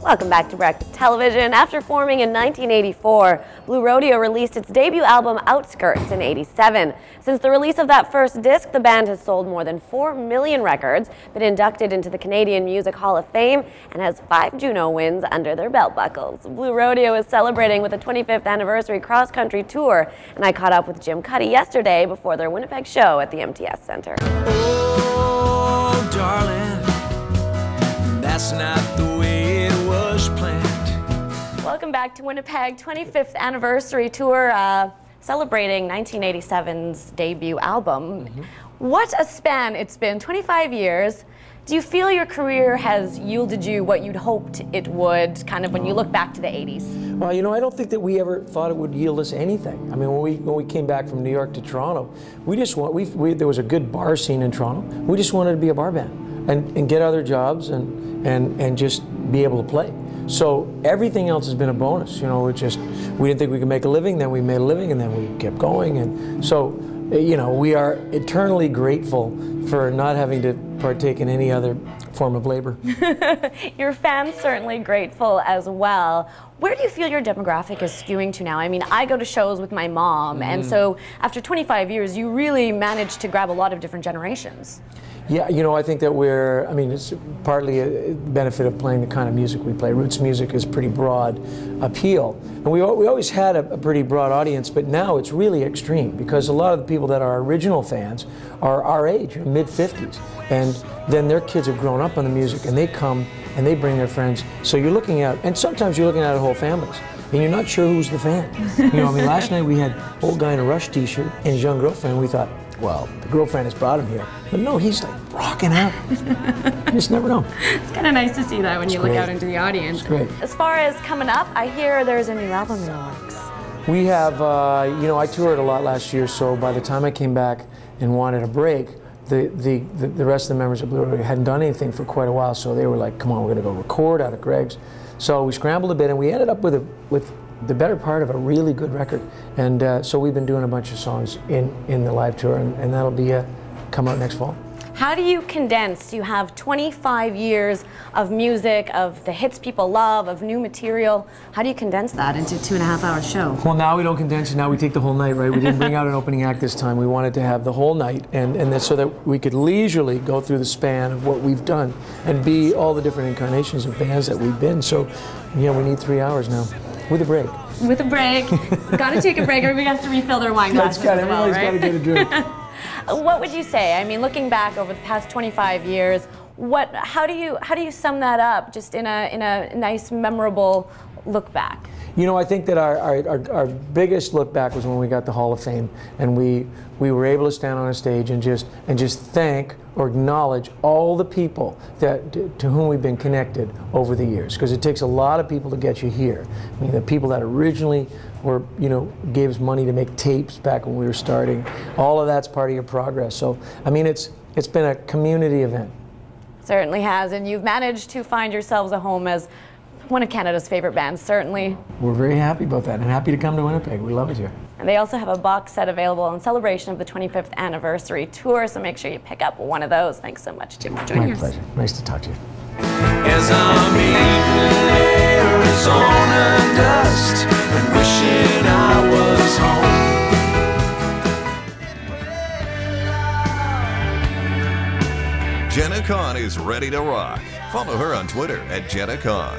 Welcome back to Breakfast Television. After forming in 1984, Blue Rodeo released its debut album Outskirts in '87. Since the release of that first disc, the band has sold more than 4 million records, been inducted into the Canadian Music Hall of Fame, and has 5 Juno wins under their belt buckles. Blue Rodeo is celebrating with a 25th anniversary cross-country tour, and I caught up with Jim Cuddy yesterday before their Winnipeg show at the MTS Centre. Oh, darling, that's not the way it was planned. Welcome back to Winnipeg 25th anniversary tour, celebrating 1987's debut album. What a span it's been, 25 years. Do you feel your career has yielded you what you'd hoped it would, kind of when you look back to the 80s? Well, you know, I don't think that we ever thought it would yield us anything. I mean, when we came back from New York to Toronto, we just there was a good bar scene in Toronto. We just wanted to be a bar band and get other jobs and just be able to play. So everything else has been a bonus. You know, we didn't think we could make a living, then we made a living, and then we kept going. And so, you know, we are eternally grateful for not having to partake in any other form of labor. Your fans certainly grateful as well. Where do you feel your demographic is skewing to now? I mean, I go to shows with my mom, and so after 25 years, you really managed to grab a lot of different generations. Yeah, you know, I think that I mean, it's partly a benefit of playing the kind of music we play. Roots music is pretty broad appeal. And we always had a pretty broad audience, but now it's really extreme because a lot of the people that are original fans are our age, mid-50s. And then their kids have grown up on the music and they come and they bring their friends. So you're looking at, and sometimes you're looking at whole families. And you're not sure who's the fan. You know, I mean, last night we had an old guy in a Rush t-shirt and his young girlfriend, and we thought, well, the girlfriend has brought him here. But no, he's like rocking out. You just never know. It's kind of nice to see that when you look out into the audience. It's great. As far as coming up, I hear there's a new album in the works. We have, you know, I toured a lot last year, so by the time I came back and wanted a break, the rest of the members of Blue Rodeo hadn't done anything for quite a while, so they were like, come on, we're going to go record out at Greg's. So we scrambled a bit, and we ended up with the better part of a really good record. And so we've been doing a bunch of songs in the live tour, and that'll be come out next fall. How do you condense? You have 25 years of music, of the hits people love, of new material. How do you condense that into a 2.5-hour show? Well, now we don't condense it. Now we take the whole night, right? We didn't bring out an opening act this time. We wanted to have the whole night, and that's so that we could leisurely go through the span of what we've done and be all the different incarnations of bands that we've been. So, yeah, we need 3 hours now, with a break. With a break. Got to take a break. Everybody has to refill their wine glasses as well, right? Everybody's got to get a drink. What would you say? I mean, looking back over the past 25 years, how do you sum that up, just in a nice, memorable look back? You know, I think that our biggest look back was when we got the Hall of Fame, and we were able to stand on a stage and just thank or acknowledge all the people to whom we've been connected over the years, because it takes a lot of people to get you here. I mean, the people that originally were, you know, gave us money to make tapes back when we were starting. All of that's part of your progress. So, I mean, it's been a community event. Certainly has, and you've managed to find yourselves a home as one of Canada's favorite bands, certainly. We're very happy about that, and happy to come to Winnipeg. We love it here. And they also have a box set available in celebration of the 25th anniversary tour, so make sure you pick up one of those. Thanks so much, Jim, for joining us. My pleasure. Nice to talk to you. As I'm eating Arizona dust and wishing I was home. Jenna Khan is ready to rock. Follow her on Twitter @Jenna Khan.